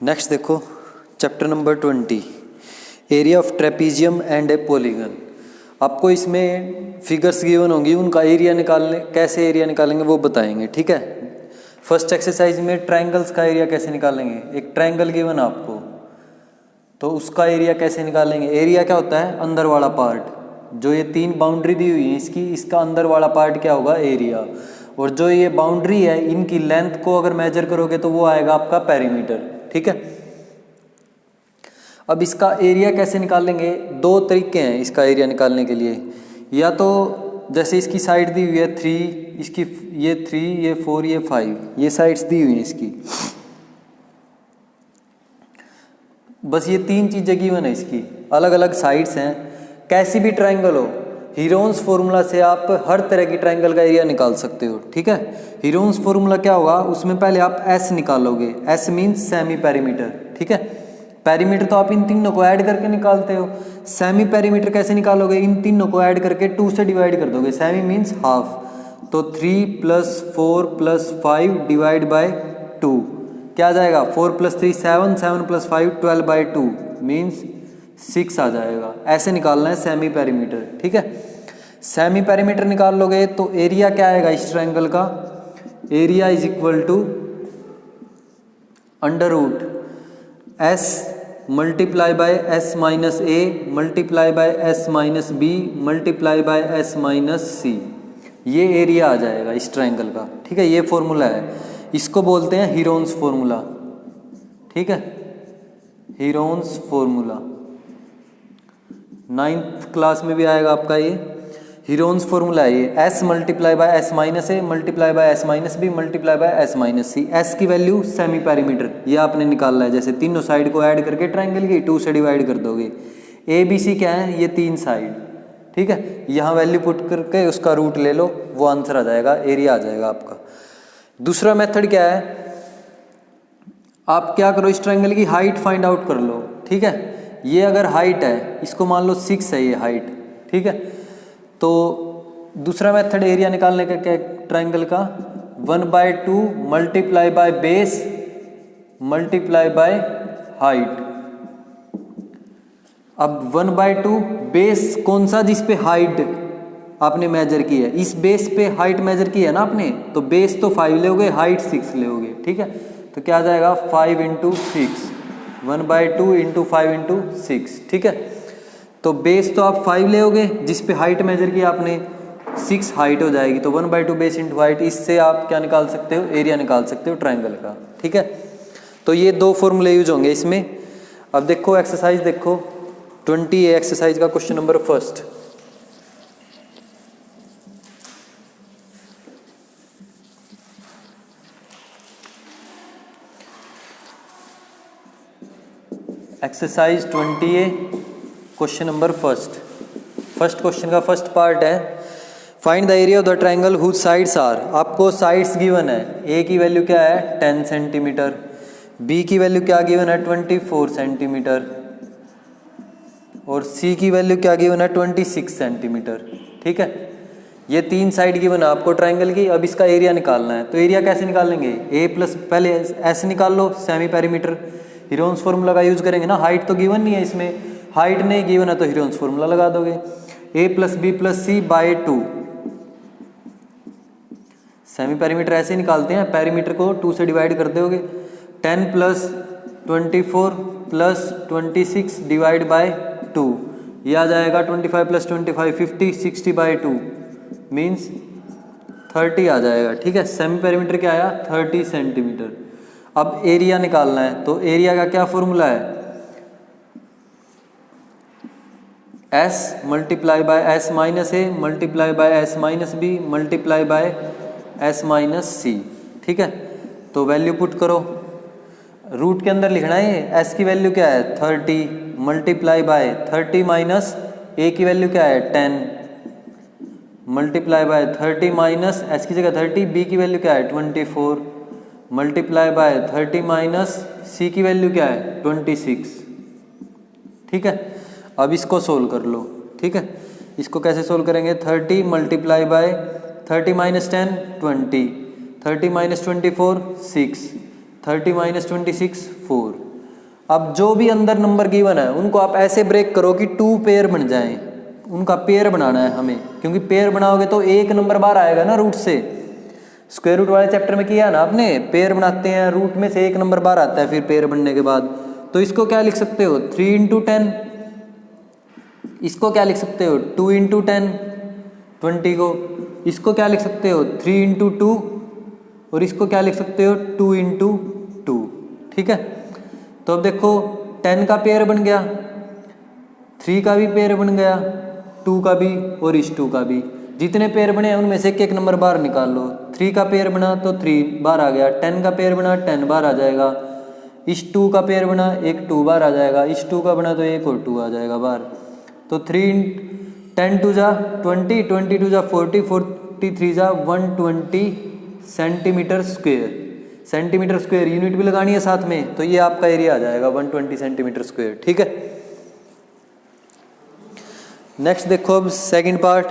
Next देखो chapter number 20 area of trapezium and A polygon. आपको इसमें फिगर्स गिवन होंगी, उनका एरिया निकालने, कैसे एरिया निकालेंगे वो बताएंगे। ठीक है, फर्स्ट एक्सरसाइज में ट्रायंगल्स का एरिया कैसे निकालेंगे। एक ट्रायंगल गिवन आपको तो उसका एरिया कैसे निकालेंगे। एरिया क्या होता है, अंदर वाला पार्ट। जो ये तीन बाउंड्री दी हुई है इसकी, इसका अंदर वाला पार्ट क्या होगा, एरिया। और जो ये बाउंड्री है इनकी लेंथ को अगर मेजर करोगे तो वो आएगा आपका पेरीमीटर। ठीक है, अब इसका एरिया कैसे निकालेंगे, दो तरीके हैं इसका एरिया निकालने के लिए। या तो जैसे इसकी साइड दी हुई है 3, इसकी ये 3, ये 4, ये 5, ये साइड्स दी हुई हैं इसकी। बस ये तीन चीज़ें गिवन है इसकी, अलग अलग साइड्स हैं। कैसी भी ट्रायंगल हो, हीरोन्स फॉर्मूला से आप हर तरह की ट्रायंगल का एरिया निकाल सकते हो। ठीक है, हीरोन्स फॉर्मूला क्या होगा, उसमें पहले आप एस निकालोगे। S means semi perimeter. ठीक है, पेरीमीटर तो आप इन तीनों को ऐड करके निकालते हो। सेमी पेरीमीटर कैसे निकालोगे, इन तीनों को ऐड करके 2 से डिवाइड कर दोगे। सेमी मीन्स हाफ, तो 3 + 4 + 5 डिवाइड बाय 2 क्या आ जाएगा, 4 + 3 7, 7 + 5 12/2 मीन्स 6 आ जाएगा। ऐसे निकालना है सेमी पेरीमीटर। ठीक है, सेमी पेरीमीटर निकाल लोगे तो एरिया क्या आएगा इस ट्रायंगल का, area is equal to √ S multiply by S - A multiply by S - B multiply by S - C, ये एरिया आ जाएगा इस ट्रायंगल का। ठीक है, ये फॉर्मूला है, इसको बोलते हैं हीरोन्स फॉर्मूला। ठीक है, हीरोन्स फॉर्मूला 9th क्लास में भी आएगा आपका ये हीरोन्स फॉर्मूला है। ये S multiply by S - A multiply by S - B multiply by S - C। S की वैल्यू सेमी पेरीमीटर, ये आपने निकालना है। जैसे तीनों साइड को ऐड करके ट्रायंगल की 2 से डिवाइड कर दोगे। ABC क्या है, ये 3 साइड। ठीक है, यहाँ वैल्यू पुट करके उसका रूट ले लो, वो आंसर आ जाएगा, एरिया आ जाएगा आपका। दूसरा मेथड क्या है, आप क्या करो, इस ट्रायंगल की हाइट फाइंड आउट कर लो। ठीक है, ये अगर हाइट है, इसको मान लो 6 है ये हाइट। ठीक है, तो दूसरा मेथड एरिया निकालने का क्या, ट्रायंगल का 1/2 multiply by base multiply by height. अब 1/2 बेस कौन सा, जिस पे हाइट आपने मेजर की है, इस बेस पे हाइट मेजर की है ना आपने, तो बेस तो 5 लोगे, हाइट 6 लोगे। ठीक है, तो क्या आ जाएगा 5 × 6, 1/2 × 5 × 6। ठीक है, तो बेस तो आप 5 लोगे, जिस पे हाइट मेजर की आपने 6 हाइट हो जाएगी, तो 1/2 बेस × हाइट। इससे आप क्या निकाल सकते हो, एरिया निकाल सकते हो ट्रायंगल का। ठीक है, तो ये दो फॉर्मूले यूज होंगे इसमें। अब देखो एक्सरसाइज देखो 20 एक्सरसाइज का question number 1। Exercise 20 question number 1। First question का फर्स्ट पार्ट है, find the area of the triangle whose sides are. आपको साइड्स गिवन है, ए की वैल्यू क्या है 10 सेंटीमीटर, बी की वैल्यू क्या गिवन है 24 सेंटीमीटर, और सी की वैल्यू क्या गिवन है 26 सेंटीमीटर। ठीक है, ये 3 साइड गिवन है आपको ट्रायंगल की। अब इसका एरिया निकालना है, तो एरिया कैसे निकालेंगे, पहले ऐसे निकाल लो सेमी पेरीमीटर, हीरोन्स फॉर्मूला का यूज करेंगे ना। हाइट तो गिवन नहीं है इसमें, हाइट नहीं गिवन है तो हीरोन्स फॉर्मूला लगा दोगे। A + B + C/2, semi perimeter ऐसे ही निकालते हैं, पेरीमीटर को 2 से डिवाइड कर दोगे। 10 + 24 + 26 डिवाइड बाय 2, ये आ जाएगा 25 + 25 50, 60/2 मीन्स 30 आ जाएगा। ठीक है, सेमी पेरीमीटर क्या आया 30 सेंटीमीटर। अब एरिया निकालना है, तो एरिया का क्या फॉर्मूला है, S multiply by S - A multiply by S - B multiply by S - C। ठीक है, तो वैल्यू पुट करो, रूट के अंदर लिखना है। S की वैल्यू क्या है 30 मल्टीप्लाई बाय 30 - A की वैल्यू क्या है 10 मल्टीप्लाई बाय 30 - S की जगह 30, B की वैल्यू क्या है 24 मल्टीप्लाई बाय 30 - C की वैल्यू क्या है 26। ठीक है, अब इसको सोल्व कर लो। ठीक है, इसको कैसे सोल्व करेंगे, 30 मल्टीप्लाई बाय 30 - 10 20, 30 - 24 6, 30 - 26 4। अब जो भी अंदर नंबर गिवन है उनको आप ऐसे ब्रेक करो कि 2 पेयर बन जाएं, उनका पेयर बनाना है हमें, क्योंकि पेयर बनाओगे तो एक नंबर बाहर आएगा ना रूट से। स्क्वायर रूट वाले चैप्टर में किया ना आपने, पेयर बनाते हैं, रूट में से एक नंबर बाहर आता है फिर पेयर बनने के बाद। तो इसको क्या लिख सकते हो 3 × 10, इसको क्या लिख सकते हो 2 × 10 20 को, इसको क्या लिख सकते हो 3 × 2 और इसको क्या लिख सकते हो 2 × 2। ठीक है, तो अब देखो 10 का पेयर बन गया, 3 का भी पेयर बन गया, 2 का भी और इस 2 का भी। जितने पेयर बने हैं उनमें से एक नंबर बाहर निकाल लो। 3 का पेयर बना तो 3 बाहर आ गया, 10 का पेयर बना 10 बाहर आ जाएगा, इस 2 का पेयर बना एक 2 बाहर आ जाएगा, इस 2 का बना तो एक और 2 आ जाएगा बाहर। तो 3 10 2 जा 20, 20 2 जा 40, 43 जा 120 centimetre square. Centimetre square unit भी लगानी है साथ में, तो ये आपका एरिया आ जाएगा 120 सेंटीमीटर स्क्वायर। ठीक है, नेक्स्ट देखो अब सेकंड पार्ट।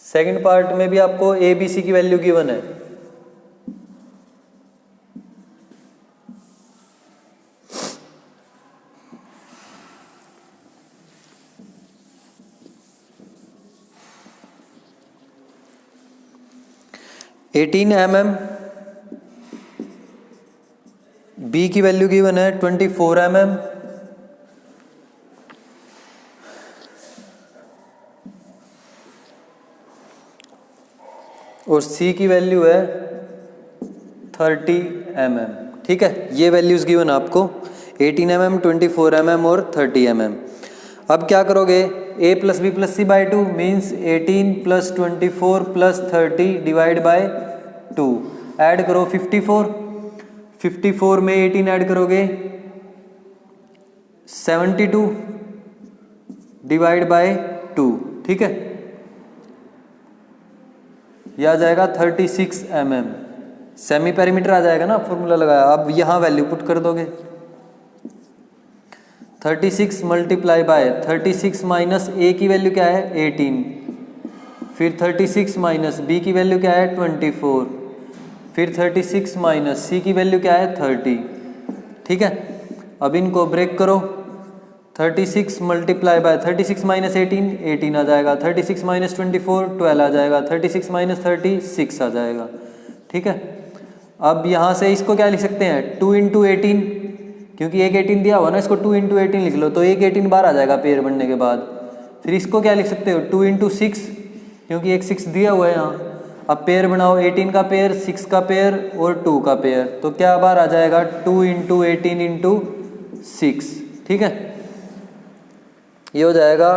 सेकंड पार्ट में भी आपको ए बी सी की वैल्यू गिवन है। एटीन mm, बी की वैल्यू गिवन है 24 mm, और सी की वैल्यू है 30 mm। ठीक है, ये वैल्यूज गिवन आपको 18 mm, 24 mm और 30 mm। अब क्या करोगे, a + b + c / 2 means 18 + 24 + 30 divide by 2। Add करो 54, 54 में 18 ऐड करोगे 72 डिवाइड बाय 2। ठीक है, यह आ जाएगा 36 mm। सेमी पेरीमीटर आ जाएगा ना, फॉर्मूला लगाया। अब यहाँ वैल्यू पुट कर दोगे, 36 × बाय 36 माइनस a की वैल्यू क्या है 18, फिर 36 माइनस b की वैल्यू क्या है 24, फिर 36 माइनस c की वैल्यू क्या है 30। ठीक है, अब इनको ब्रेक करो, 36 × बाय 36 माइनस 18 18 आ जाएगा, 36 माइनस 24 12 आ जाएगा, 36 माइनस 30 6 आ जाएगा। ठीक है, अब यहाँ से इसको क्या लिख सकते हैं 2 × 18, क्योंकि एक 18 दिया हुआ ना, इसको 2 × 18 लिख लो तो एक 18 बाहर आ जाएगा पेयर बनने के बाद। फिर इसको क्या लिख सकते हो 2 × 6, क्योंकि एक 6 दिया हुआ है यहाँ। अब पेयर बनाओ, 18 का पेयर, 6 का पेयर और 2 का पेयर, तो क्या बाहर आ जाएगा 2 × 18 × 6। ठीक है, ये हो जाएगा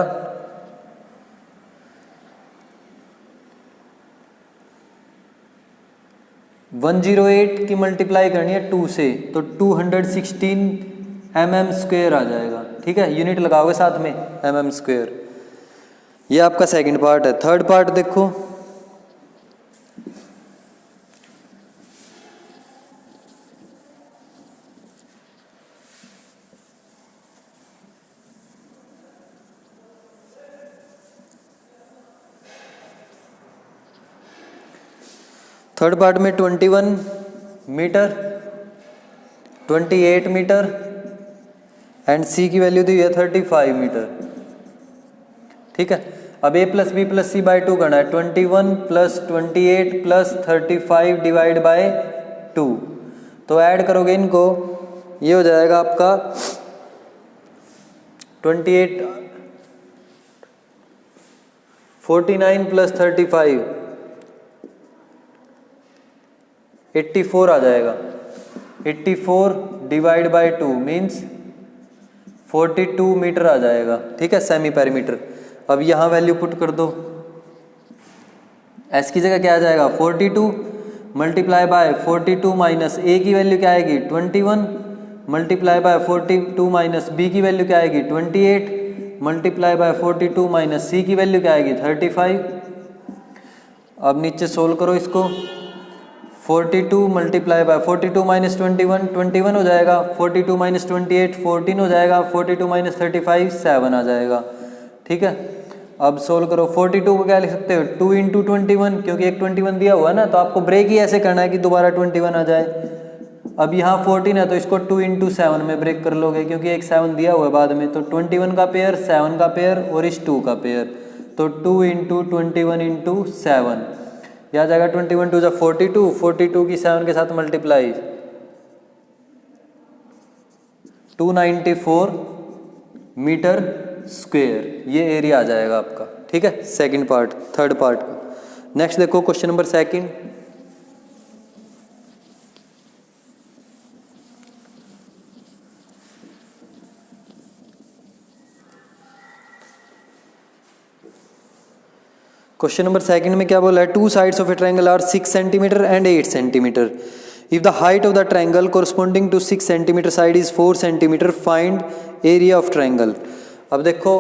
108 की मल्टीप्लाई करनी है 2 से, तो 216 mm² आ जाएगा। ठीक है, यूनिट लगाओगे साथ में mm²। ये आपका सेकंड पार्ट है। थर्ड पार्ट देखो, थर्ड पार्ट में 21 मीटर, 28 मीटर एंड सी की वैल्यू दी है 35 मीटर। ठीक है, अब a + b + c / 2 करना है, 21 + 28 + 35 डिवाइड बाय 2। तो ऐड करोगे इनको, ये हो जाएगा आपका 28 49 + 35 84 आ जाएगा, 84 डिवाइड बाय 2 मीन्स 42 मीटर आ जाएगा। ठीक है, सेमी पेरीमीटर। अब यहाँ वैल्यू पुट कर दो, s की जगह क्या आ जाएगा 42 × बाय 42 माइनस a की वैल्यू क्या आएगी 21 × बाय 42 माइनस b की वैल्यू क्या आएगी 28 × बाय 42 माइनस c की वैल्यू क्या आएगी 35। अब नीचे सोल्व करो इसको, 42 × बाय 42 माइनस 21 21 हो जाएगा, 42 माइनस 28 14 हो जाएगा, 42 माइनस 35 7 आ जाएगा। ठीक है, अब सोल्व करो, 42 को क्या लिख सकते हो 2 × 21, क्योंकि एक 21 दिया हुआ है ना, तो आपको ब्रेक ही ऐसे करना है कि दोबारा 21 आ जाए। अब यहाँ 14 है तो इसको 2 इंटू 7 में ब्रेक कर लोगे, क्योंकि एक 7 दिया हुआ है बाद में। तो 21 का पेयर, 7 का पेयर और इस 2 का पेयर, तो 2 इंटू 21 इंटू 7, यह आ जाएगा 21 टू 42, 42 की 7 के साथ मल्टीप्लाई 294 मीटर स्क्वायर, ये एरिया आ जाएगा आपका। ठीक है, सेकंड पार्ट, थर्ड पार्ट का। नेक्स्ट देखो क्वेश्चन नंबर सेकंड। क्वेश्चन नंबर सेकंड में क्या बोला है, 2 sides of a triangle are 6 centimetre and 8 centimetre. If the height of the triangle corresponding to 6 centimetre side is 4 centimetre, find area of triangle. अब देखो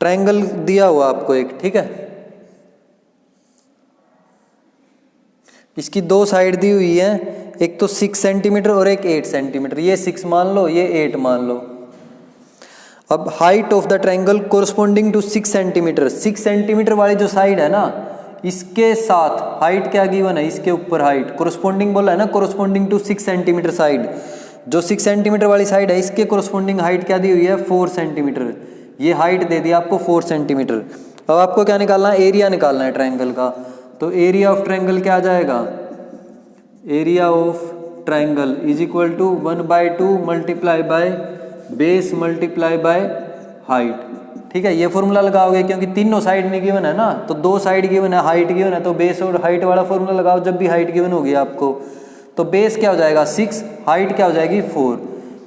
triangle दिया हुआ आपको एक, ठीक है, इसकी 2 साइड दी हुई है, एक तो 6 सेंटीमीटर और एक 8 सेंटीमीटर। ये 6 मान लो, ये 8 मान लो। अब height of the triangle corresponding to 6 centimetre, 6 centimetre वाली जो साइड है ना, इसके साथ हाइट क्या गिवन है, इसके ऊपर हाइट कोरस्पोंडिंग बोला है ना, कोरस्पोंडिंग टू 6 सेंटीमीटर साइड, जो 6 सेंटीमीटर वाली साइड है इसके कोरस्पोंडिंग हाइट क्या दी हुई है, 4 सेंटीमीटर। ये हाइट दे दी आपको 4 सेंटीमीटर। अब आपको क्या निकालना है, एरिया निकालना है ट्रायंगल का। तो एरिया ऑफ ट्रायंगल क्या आ जाएगा, area of triangle is equal to 1/2 multiply by base multiply by height. ठीक है, ये फॉर्मूला लगाओगे क्योंकि तीनों साइड में गिवन है ना, तो 2 साइड गिवन है, हाइट गिवन है, तो बेस और हाइट वाला फॉर्मूला लगाओ जब भी हाइट गिवन होगी आपको। तो बेस क्या हो जाएगा 6, हाइट क्या हो जाएगी 4,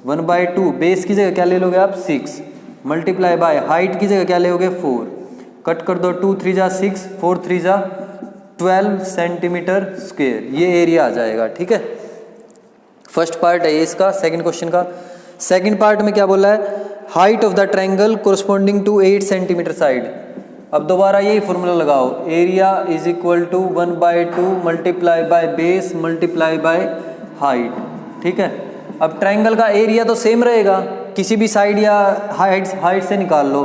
1/2 बेस की जगह क्या ले लोगे आप 6 मल्टीप्लाई बाय हाइट की जगह क्या लोगे 4, कट कर दो, 2 3 जा 6, 4 3 जा 12 सेंटीमीटर स्क्वायर, ये एरिया आ जाएगा। ठीक है, फर्स्ट पार्ट है ये इसका। सेकंड क्वेश्चन का सेकंड पार्ट में क्या बोला है, height of the triangle corresponding to 8 centimetre side. अब दोबारा यही फॉर्मूला लगाओ, area is equal to 1/2 multiply by base multiply by height. ठीक है, अब ट्रायंगल का एरिया तो सेम रहेगा, किसी भी साइड या हाइट से निकाल लो,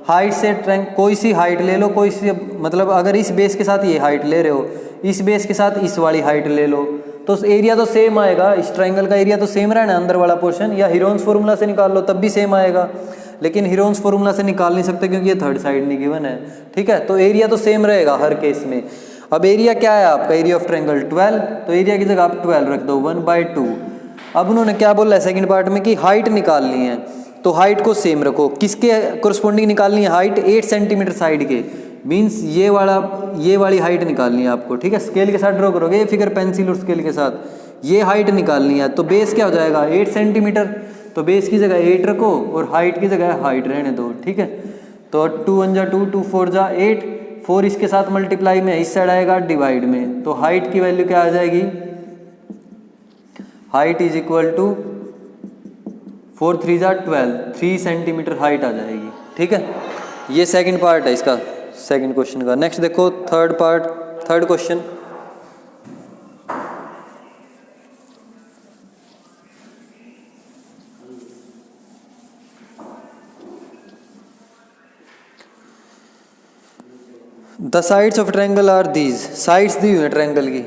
हाइट से कोई सी हाइट ले लो, कोई सी, मतलब अगर इस बेस के साथ ये हाइट ले रहे हो, इस बेस के साथ इस वाली हाइट ले लो, तो एरिया तो सेम आएगा, इस ट्रायंगल का एरिया तो सेम रहना अंदर वाला पोर्शन, या हीरोन्स फॉर्मूला से निकाल लो तब भी सेम आएगा, लेकिन हीरोन्स फॉर्मूला से निकाल नहीं सकते क्योंकि ये थर्ड साइड नहीं गिवन है। ठीक है, तो एरिया तो सेम रहेगा हर केस में। अब एरिया क्या है आपका, एरिया ऑफ ट्रायंगल 12, तो एरिया की जगह आप 12 रख दो, 1/2। अब उन्होंने क्या बोला है सेकंड पार्ट में कि हाइट निकालनी है, तो हाइट को सेम रखो, किसके कोरस्पोंडिंग निकालनी है हाइट, 8 सेंटीमीटर साइड के, मीन्स ये वाली हाइट निकालनी है आपको। ठीक है, स्केल के साथ ड्रॉ करोगे ये फिगर पेंसिल और स्केल के साथ, ये हाइट निकालनी है। तो बेस क्या हो जाएगा 8 सेंटीमीटर, तो बेस की जगह 8 रखो और हाइट की जगह हाइट रहने दो। ठीक है, तो 2 1 जा 2, 2 4 जा 8, 4 इसके साथ मल्टीप्लाई में इस साइड आएगा डिवाइड में, तो हाइट की वैल्यू क्या आ जाएगी, हाइट इज इक्वल टू 4 3 जा 12, 3 सेंटीमीटर हाइट आ जाएगी। ठीक है, ये सेकंड पार्ट है इसका, सेकंड क्वेश्चन का। नेक्स्ट देखो third part, third question. The sides of triangle are these, sides दी हुई है ट्रायंगल की,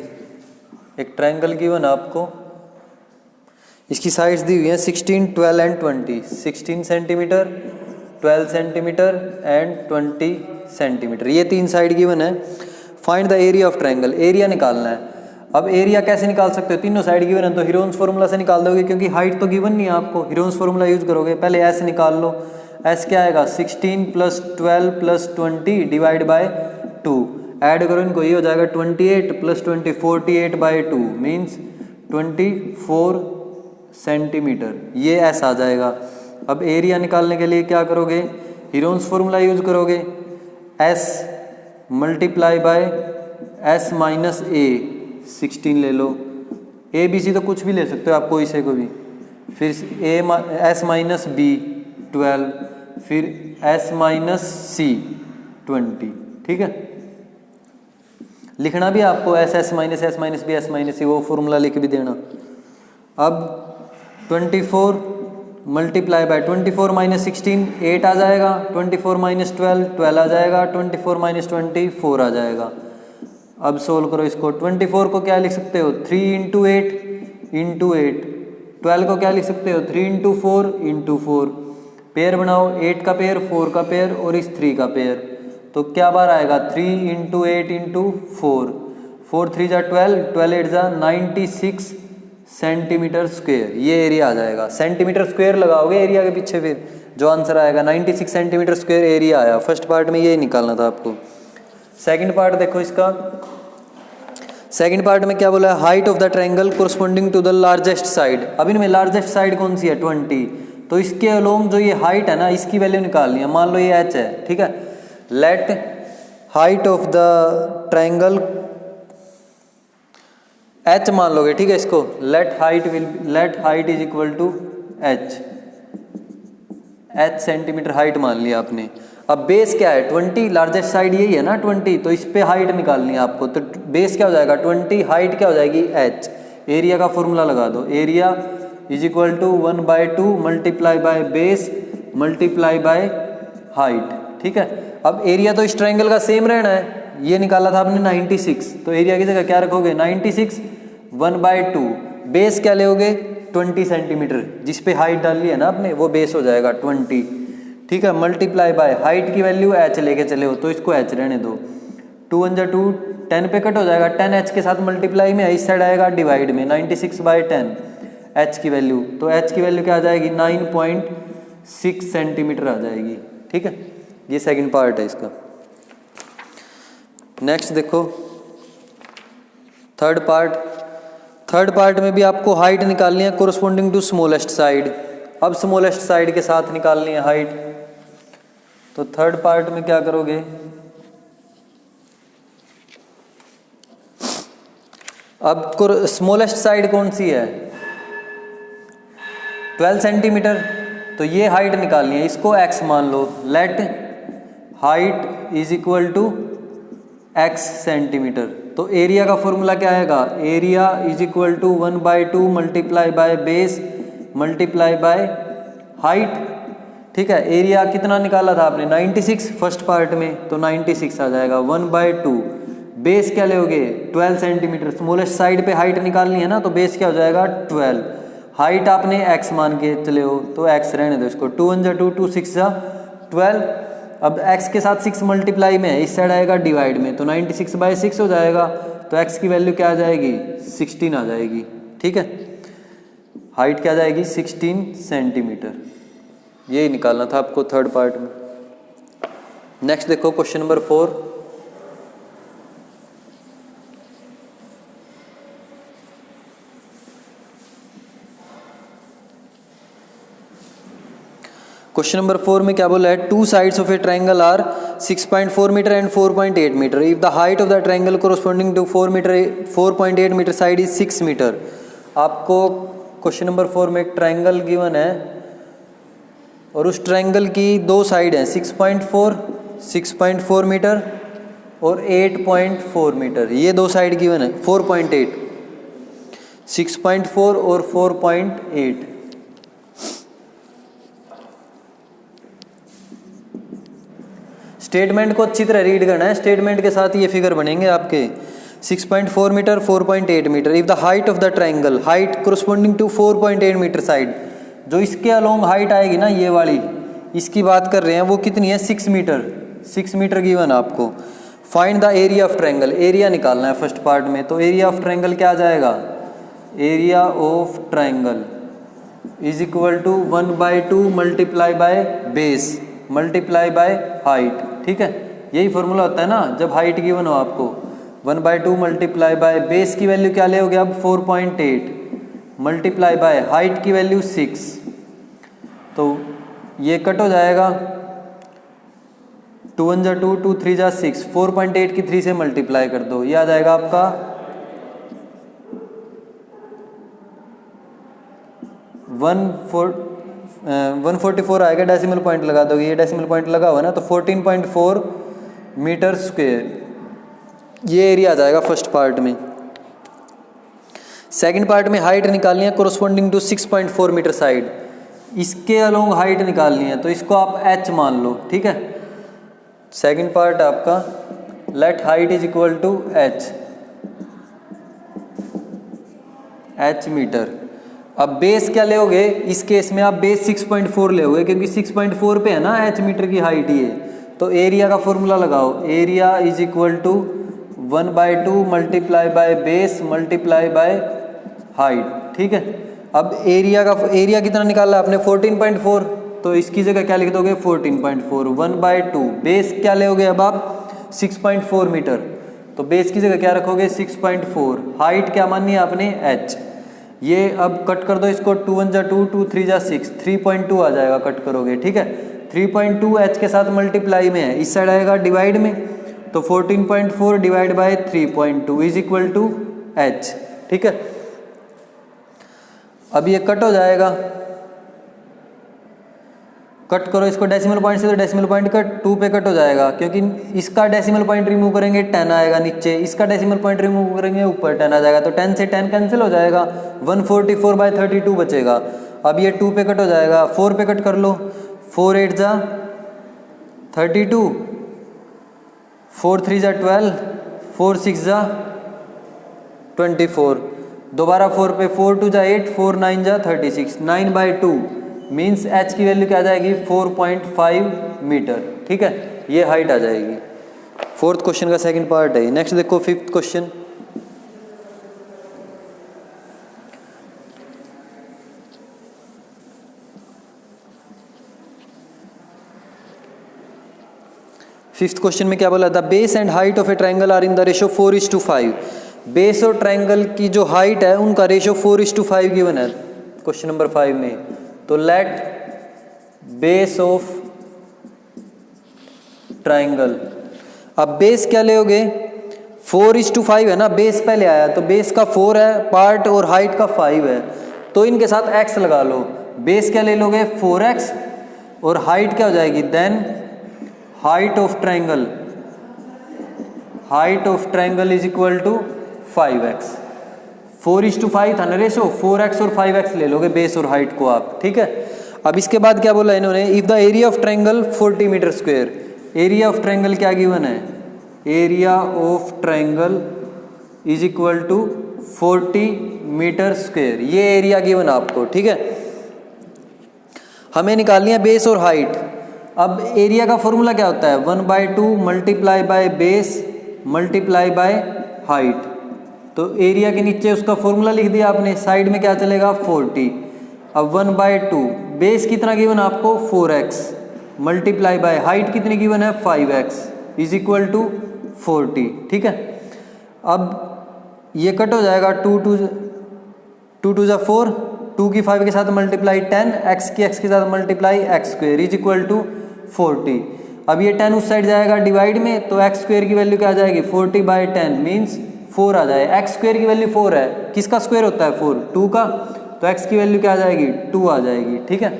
एक ट्रायंगल गिवन आपको, इसकी साइड्स दी हुई है 16 12 and 20, 16 centimetre 12 centimetre and 20 centimetre, ये 3 साइड गिवन है। Find the area of triangle, area निकालना है। अब एरिया कैसे निकाल सकते हो, तीनों साइड गिवन है तो हीरोन्स फार्मूला से निकाल दोगे, क्योंकि हाइट तो गिवन नहीं है आपको, हीरोन्स फार्मूला यूज करोगे। पहले एस निकाल लो, एस क्या आएगा 16 + 12 + 20 डिवाइड बाय 2, ऐड करो इनको, ये हो जाएगा 28 + 20 48/2 मीन्स 24 सेंटीमीटर, ये एस आ जाएगा। अब एरिया निकालने के लिए क्या करोगे, हीरोन्स फार्मूला यूज करोगे, S multiply by S minus A 16 ले लो, ए बी सी तो कुछ भी ले सकते हो आप, कोई से को भी, फिर एस माइनस बी 12, फिर एस माइनस सी 20। ठीक है, लिखना भी आपको S minus B S minus C, वो फॉर्मूला लिख भी देना। अब 24 मल्टीप्लाई बाय 24 - 16 8 आ जाएगा, 24 - 12 12 आ जाएगा, 24 - 20 4 आ जाएगा। अब सोल्व करो इसको। 24 को क्या लिख सकते हो 3 इंटू 8 इंटू 8। 12 को क्या लिख सकते हो 3 इंटू 4 इंटू 4। पेयर बनाओ, 8 का पेयर, 4 का पेयर और इस 3 का पेयर। तो क्या बार आएगा 3 इंटू 8 इंटू 4। 4 3 जा 12, 12 8 जा 96 सेंटीमीटर स्क्वेयर। ये एरिया आ जाएगा। सेंटीमीटर स्क्वेयर लगाओगे एरिया के पीछे, फिर जो आंसर आएगा 96 सेंटीमीटर स्क्वेयर एरिया आया। फर्स्ट पार्ट में यही निकालना था आपको। सेकंड पार्ट देखो इसका। सेकंड पार्ट में क्या बोला है, height of the triangle corresponding to the largest side. अब इनमें लार्जेस्ट साइड कौन सी है 20। तो इसके अलोंग जो ये हाइट है ना, इसकी वैल्यू निकालनी है। मान लो ये h है, ठीक है। Let height of the triangle h मान लोगे, ठीक है इसको। Let height is equal to h centimetre height मान लिया आपने। अब बेस क्या है 20, लार्जेस्ट साइड यही है ना 20, तो इस पे हाइट निकालनी है आपको। तो बेस क्या हो जाएगा 20, हाइट क्या हो जाएगी h। एरिया का फॉर्मूला लगा दो, area is equal to 1/2 multiply by base multiply by height, ठीक है। अब एरिया तो इस ट्रायंगल का सेम रहना है, ये निकाला था आपने 96, तो एरिया की जगह क्या रखोगे 96 1/2। बेस क्या लोगे 20 सेंटीमीटर, जिस पे हाइट डाली है ना आपने वो बेस हो जाएगा 20, ठीक है। मल्टीप्लाई बाय हाइट की वैल्यू h लेके चले हो तो इसको h रहने दो। 2 1 जा 2, 10 पे कट हो जाएगा, 10 h के साथ मल्टीप्लाई में, इस साइड आएगा डिवाइड में। 96/10 h की वैल्यू, तो h की वैल्यू क्या आ जाएगी 9.6 सेंटीमीटर आ जाएगी, ठीक है। ये सेकंड पार्ट है इसका। नेक्स्ट देखो थर्ड पार्ट में भी आपको हाइट निकालनी है कोरस्पोंडिंग टू स्मॉलेस्ट साइड। अब स्मॉलेस्ट साइड के साथ निकालनी है हाइट। तो थर्ड पार्ट में क्या करोगे, अब स्मॉलेस्ट साइड कौन सी है 12 सेंटीमीटर, तो ये हाइट निकालनी है, इसको x मान लो। Let height is equal to x centimetre. तो एरिया का फॉर्मूला क्या आएगा, area is equal to 1/2 multiply by base multiply by height, ठीक है। एरिया कितना निकाला था आपने 96 फर्स्ट पार्ट में, तो 96 आ जाएगा 1/2। बेस क्या लोगे 12 सेंटीमीटर, स्मॉलेस्ट साइड पे हाइट निकालनी है ना, तो बेस क्या हो जाएगा 12। हाइट आपने x मान के चले हो तो x रहने दो इसको। 2 1 जा 2, 2 6 जा 12। अब x के साथ 6 मल्टीप्लाई में है, इस साइड आएगा डिवाइड में, तो 96/6 हो जाएगा। तो x की वैल्यू क्या आ जाएगी 16 आ जाएगी, ठीक है। हाइट क्या आ जाएगी 16 सेंटीमीटर। यही निकालना था आपको थर्ड पार्ट में। नेक्स्ट देखो क्वेश्चन नंबर 4। क्वेश्चन नंबर 4 में क्या बोला है, 2 sides of a triangle are 6.4 metre and 4.8 metre. If the height of the triangle corresponding to 4.8 metre side is 6 metre. आपको क्वेश्चन नंबर 4 में एक ट्रायंगल गिवन है और उस ट्रायंगल की दो साइड हैं 6.4 मीटर और 8.4 मीटर। ये दो साइड गिवन है 4.8, 6.4 और 4.8। स्टेटमेंट को अच्छी तरह रीड करना है, स्टेटमेंट के साथ ये फिगर बनेंगे आपके। 6.4 metre 4.8 metre. If the height of the triangle, height corresponding to 4.8 metre side, जो इसके अलोंग हाइट आएगी ना ये वाली, इसकी बात कर रहे हैं, वो कितनी है 6 मीटर। 6 मीटर गिवन आपको। Find the area of triangle, area निकालना है फर्स्ट पार्ट में। तो एरिया ऑफ ट्रायंगल क्या आ जाएगा, area of triangle is equal to 1/2 multiply by base multiply by height, ठीक है। यही फॉर्मूला होता है ना जब हाइट गिवन हो आपको। 1/2 मल्टीप्लाई बाय बेस की वैल्यू क्या ले होगे अब 4.8 मल्टीप्लाई बाय हाइट की वैल्यू 6, तो ये कट हो जाएगा। 2 1 जा 2, 2 3 जा 6, 4.8 की 3 से मल्टीप्लाई कर दो, ये आ जाएगा आपका 144 आएगा। डेसिमल पॉइंट लगा दोगे, ये डेसिमल पॉइंट लगा हुआ ना, तो 14.4 मीटर स्क्वायर ये एरिया आ जाएगा फर्स्ट पार्ट में। सेकंड पार्ट में हाइट निकालनी है कोरस्पोंडिंग टू 6.4 मीटर साइड, इसके अलोंग हाइट निकालनी है, तो इसको आप h मान लो, ठीक है। सेकंड पार्ट आपका let height is equal to h metre. अब बेस क्या लोगे, इस केस में आप बेस 6.4 लोगे क्योंकि 6.4 पे है ना h मीटर की हाइट ये। तो एरिया का फॉर्मूला लगाओ, area is equal to 1/2 multiply by base multiply by height, ठीक है। अब एरिया कितना निकाला आपने 14.4, तो इसकी जगह क्या लिख दोगे 14.4 1/2 बेस क्या लोगे अब आप 6.4 मीटर, तो बेस की जगह क्या रखोगे 6.4, हाइट क्या माननी है आपने h। ये अब कट कर दो इसको, 2 1 जा 2 2 3 जा 6 3.2 आ जाएगा कट करोगे, ठीक है। 3.2 h के साथ मल्टीप्लाई में है, इस साइड आएगा डिवाइड में, तो 14.4 divide by 3.2 is equal to h, ठीक है। अब ये कट हो जाएगा, कट करो इसको डेसिमल पॉइंट से, तो डेसिमल पॉइंट कट 2 पे कट हो जाएगा क्योंकि इसका डेसिमल पॉइंट रिमूव करेंगे 10 आएगा नीचे, इसका डेसिमल पॉइंट रिमूव करेंगे ऊपर 10 आ जाएगा, तो 10 से 10 कैंसिल हो जाएगा, 144/32 बचेगा। अब ये 2 पे कट हो जाएगा, 4 पे कट कर लो, 4 8 जा 32, 4 3 जा 12, 4 6 जा 24, दोबारा 4 पे 4 2 जा 8, 4 9 जा 36, 9/2 मीन्स h की वैल्यू क्या आ जाएगी 4.5 मीटर, ठीक है। ये हाइट आ जाएगी। फोर्थ क्वेश्चन का सेकंड पार्ट है। नेक्स्ट देखो फिफ्थ क्वेश्चन। फिफ्थ क्वेश्चन में क्या बोला, the base and height of a triangle are in the ratio 4:5। Base और ट्रायंगल की जो हाइट है उनका रेशो 4:5 गिवन है क्वेश्चन नंबर 5 में। तो लेट बेस ऑफ ट्रायंगल, अब बेस क्या लोगे 4:5 है ना, बेस पहले आया तो बेस का 4 है पार्ट और हाइट का 5 है, तो इनके साथ x लगा लो। बेस क्या ले लोगे 4x और हाइट क्या हो जाएगी then height of triangle is equal to 5x। 4:5 था ना रेशो, 4x और 5x ले लोगे बेस और हाइट को आप, ठीक है। अब इसके बाद क्या बोला इन्होंने, if the area of triangle 40 metre square. Area of triangle क्या गिवन है, area of triangle is equal to 40 metre square, ये एरिया गिवन आपको, ठीक है। हमें निकालनी है बेस और हाइट। अब एरिया का फॉर्मूला क्या होता है 1/2 multiply by base multiply by height. तो एरिया के नीचे उसका फॉर्मूला लिख दिया आपने, साइड में क्या चलेगा 40। अब 1/2 बेस कितना गिवन आपको 4x मल्टीप्लाई बाय हाइट कितनी गिवन है 5x इज इक्वल टू 40, ठीक है। अब ये कट हो जाएगा 2 2 जा 4, 2 की 5 के साथ मल्टीप्लाई 10, x की x के साथ multiply x square is equal to 40। अब ये 10 उस साइड जाएगा डिवाइड में, तो x स्क्वायर की वैल्यू क्या आ जाएगी 40/10 मीन्स 4 आ जाए। x स्क्वायर की वैल्यू 4 है, किसका स्क्वायर होता है 4 2 का, तो x की वैल्यू क्या आ जाएगी 2 आ जाएगी, ठीक है।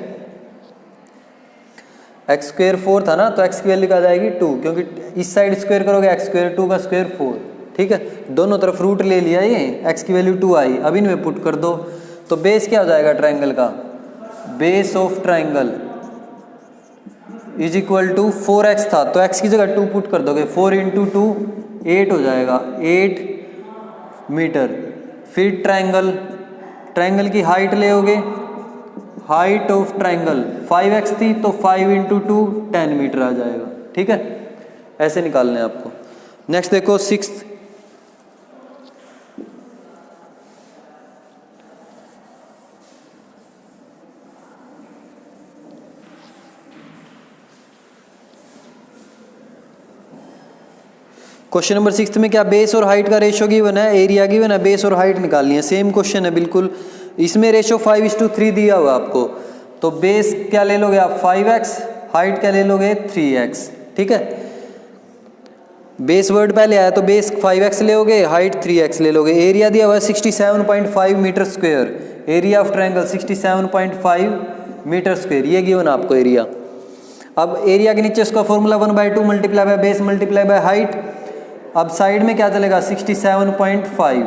x स्क्वायर 4 था ना, तो x की वैल्यू क्या आ जाएगी 2, क्योंकि इस साइड स्क्वायर करोगे x स्क्वायर 2 का स्क्वायर 4, ठीक है। दोनों तरफ रूट ले लिया, ये x की वैल्यू 2 आई। अब इनमें पुट कर दो, तो बेस क्या हो जाएगा ट्रायंगल का, base of triangle is equal to 4x था, तो x की जगह 2 पुट कर दोगे, 4 × 2 8 हो जाएगा, 8 मीटर। फिर ट्रायंगल की हाइट लेओगे, हाइट ऑफ ट्रायंगल 5x थी, तो 5 × 2 10 मीटर आ जाएगा, ठीक है। ऐसे निकालने हैं आपको। नेक्स्ट देखो सिक्स्थ। क्वेश्चन नंबर 6 में क्या बेस और हाइट का रेशो गिवन है, एरिया गिवन है, बेस और हाइट निकालनी है। सेम क्वेश्चन है बिल्कुल, इसमें रेशो 5:3 दिया हुआ आपको। तो बेस क्या ले लोगे आप 5x, हाइट क्या ले लोगे 3x, ठीक है। बेस वर्ड पहले आया तो बेस 5x लोगे, हाइट 3x ले लोगे। एरिया दिया हुआ है 67.5 metre square, area of triangle 67.5 metre square, ये गिवन आपको एरिया। अब एरिया के नीचे इसका formula 1/2 multiply by base multiply by height. अब साइड में क्या चलेगा 67.5,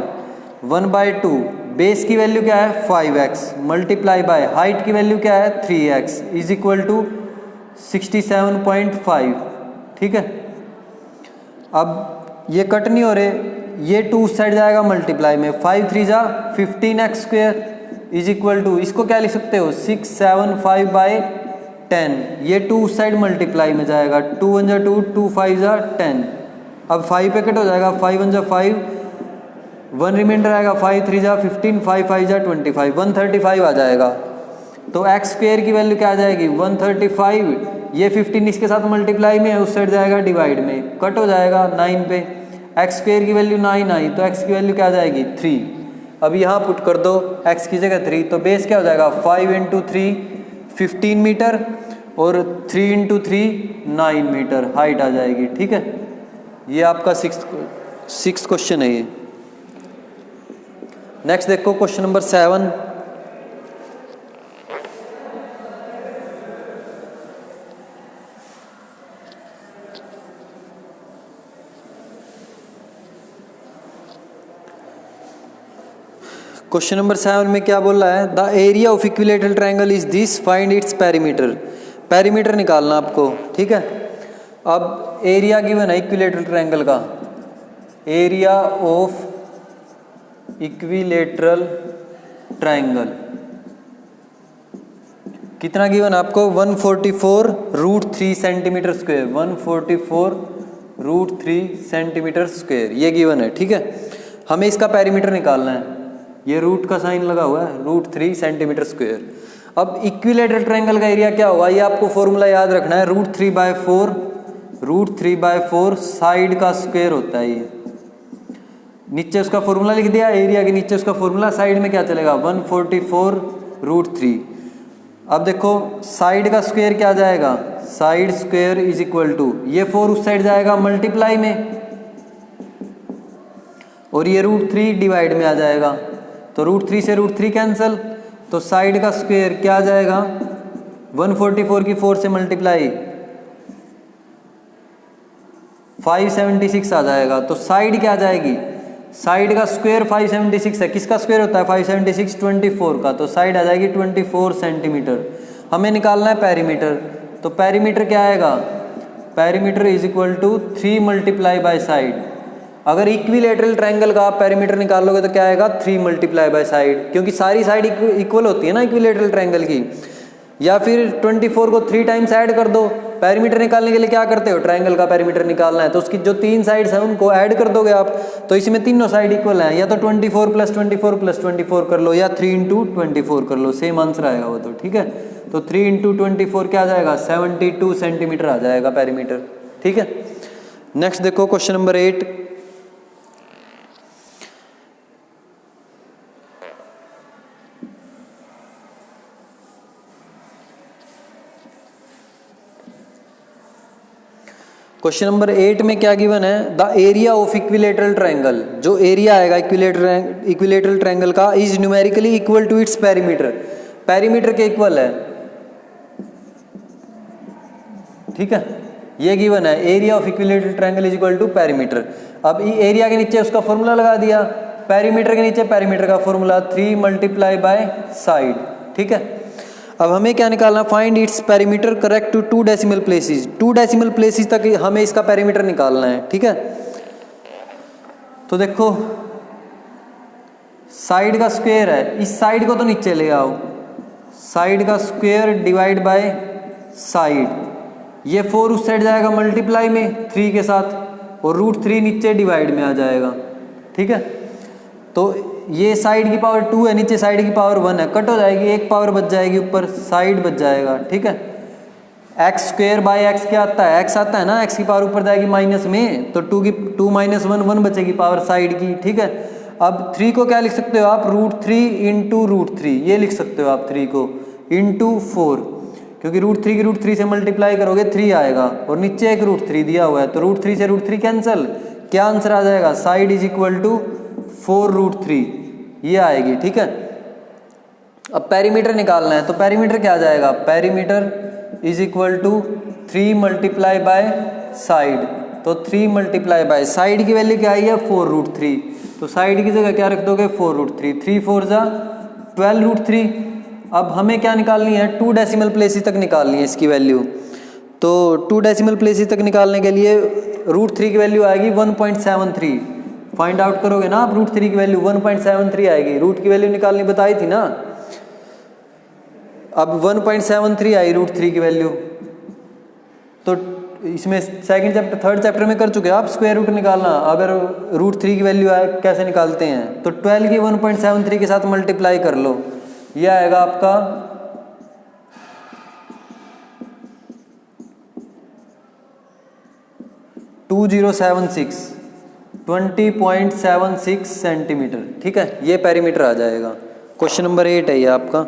1/2 बेस की वैल्यू क्या है 5x मल्टीप्लाई बाय हाइट की वैल्यू क्या है 3x इज इक्वल टू 67.5, ठीक है। अब ये कट नहीं हो रहे, ये 2 उस साइड जाएगा मल्टीप्लाई में, 5 3 जा 15x square is equal to, इसको क्या लिख सकते हो 675/10, ये 2 उस साइड मल्टीप्लाई में जाएगा, 2 1 जा 2, 2 5 जा 10, अब 5 पे कट हो जाएगा, 5 1 जा 5, 1 रिमाइंडर आएगा, 5 3 जा 15, 5 5 जा 25, 135 आ जाएगा। तो x स्क्वायर की वैल्यू क्या आ जाएगी 135, ये 15 इसके साथ मल्टीप्लाई में है, उस साइड जाएगा डिवाइड में, कट हो जाएगा 9 पे, x स्क्वायर की वैल्यू 9 आई, तो x की वैल्यू क्या आ जाएगी 3। अब यहाँ पुट कर दो x की जगह 3, तो बेस क्या हो जाएगा 5 × 3 15 मीटर और 3 × 3 9 मीटर हाइट आ जाएगी। ठीक है, ये आपका सिक्स्थ क्वेश्चन है ये। नेक्स्ट देखो क्वेश्चन नंबर 7। क्वेश्चन नंबर 7 में क्या बोल रहा है, the area of equilateral triangle is this, find its perimeter. Perimeter निकालना आपको। ठीक है, अब एरिया गिवन है इक्विलेटरल ट्रायंगल का, एरिया ऑफ इक्विलेटरल ट्रायंगल कितना गिवन आपको 144√3 सेंटीमीटर स्क्वायर, 144√3 सेंटीमीटर स्क्वायर ये गिवन है। ठीक है, हमें इसका पेरीमीटर निकालना है, ये रूट का साइन लगा हुआ है, √3 सेंटीमीटर स्क्वायर। अब इक्विलेटरल ट्रायंगल का एरिया क्या होगा, ये आपको फॉर्मूला याद रखना है, √3/4 साइड का स्क्वायर होता है। ये नीचे उसका फॉर्मूला लिख दिया, एरिया के नीचे उसका फॉर्मूला, साइड में क्या चलेगा 144√3। अब देखो साइड का स्क्वायर क्या जाएगा, side square is equal to, ये 4 उस साइड जाएगा मल्टीप्लाई में और ये √3 डिवाइड में आ जाएगा, तो √3 से √3 कैंसिल, तो साइड का स्क्वायर क्या आ जाएगा 144 की 4 से मल्टीप्लाई 576 आ जाएगा। तो साइड क्या आ जाएगी, साइड का स्क्वायर 576 है, किसका स्क्वायर होता है 576 24 का, तो साइड आ जाएगी 24 सेंटीमीटर। हमें निकालना है पेरीमीटर, तो पेरीमीटर क्या आएगा, perimeter is equal to 3 multiply by side. अगर इक्विलेटरल ट्रायंगल का आप पेरीमीटर निकालोगे तो क्या आएगा 3 मल्टीप्लाई बाय साइड, क्योंकि सारी साइड इक्वल होती है ना इक्विलेटरल ट्रायंगल की। या फिर 24 को 3 टाइम्स ऐड कर दो। पेरीमीटर निकालने के लिए क्या करते हो, ट्रायंगल का पेरीमीटर निकालना है तो उसकी जो 3 साइड्स हैं उनको ऐड कर दोगे आप, तो इसमें तीनों साइड इक्वल हैं, या तो 24 + 24 + 24 कर लो, या 3 × 24 कर लो, सेम आंसर आएगा वो तो। ठीक है, तो 3 × 24 क्या आ जाएगा 72 सेंटीमीटर आ जाएगा पेरीमीटर। ठीक है, नेक्स्ट देखो क्वेश्चन नंबर 8। क्वेश्चन नंबर 8 में क्या गिवन है, the area of equilateral triangle, जो एरिया आएगा इक्विलेटरल ट्रायंगल का is numerically equal to its perimeter, perimeter के इक्वल है। ठीक है, ये गिवन है, area of equilateral triangle is equal to perimeter. अब एरिया के नीचे उसका फॉर्मूला लगा दिया, पेरीमीटर के नीचे पेरीमीटर का फॉर्मूला 3 मल्टीप्लाई बाय साइड। ठीक है, अब हमें क्या निकालना, find its perimeter correct to 2 decimal places, 2 decimal places तक हमें इसका पेरीमीटर निकालना है। ठीक है, तो देखो साइड का स्क्वायर है, इस साइड को तो नीचे ले आओ, साइड का स्क्वायर डिवाइड बाय साइड, ये 4 उस साइड जाएगा मल्टीप्लाई में 3 के साथ और √3 नीचे डिवाइड में आ जाएगा। ठीक है, तो ये साइड की पावर 2 है, नीचे साइड की पावर 1 है, कट हो जाएगी, एक पावर बच जाएगी, ऊपर साइड बच जाएगा। ठीक है, x² बाय x क्या आता है, x आता है ना, x की पावर ऊपर जाएगी माइनस में, तो 2 - 1 बचेगी पावर साइड की। ठीक है, अब 3 को क्या लिख सकते हो आप, √3 × √3 ये लिख सकते हो आप, 3 को × 4, क्योंकि √3 की √3 से मल्टीप्लाई करोगे 3 आएगा और नीचे एक √3 दिया हुआ है, तो √3 से √3 कैंसिल, क्या आंसर आ जाएगा, साइड इज इक्वल टू 4√3 ये आएगी। ठीक है, अब पेरीमीटर निकालना है, तो पेरीमीटर क्या आ जाएगा, perimeter is equal to 3 multiply by side, तो 3 मल्टीप्लाई बाय साइड की वैल्यू क्या आई है 4√3, तो साइड की जगह क्या रख दोगे 4√3, 3 4 जा 12√3। अब हमें क्या निकालनी है, 2 डेसिमल प्लेसेस तक निकालनी है इसकी वैल्यू, तो 2 डेसिमल प्लेसेस तक निकालने के लिए √3 की वैल्यू आएगी 1.73। फाइंड आउट करोगे ना आप √3 की वैल्यू 1.73 आएगी। रूट की वैल्यू निकालनी बताई थी ना। अब 1.73 आई √3 की वैल्यू, तो इसमें सेकंड चैप्टर थर्ड चैप्टर में कर चुके हो आप स्क्वायर रूट निकालना। अगर √3 की वैल्यू आए कैसे निकालते हैं, तो 12 की 1.73 के साथ मल्टीप्लाई कर लो, ये आएगा आपका 20.76 सेंटीमीटर। ठीक है, ये पेरीमीटर आ जाएगा। क्वेश्चन नंबर 8 है ये आपका।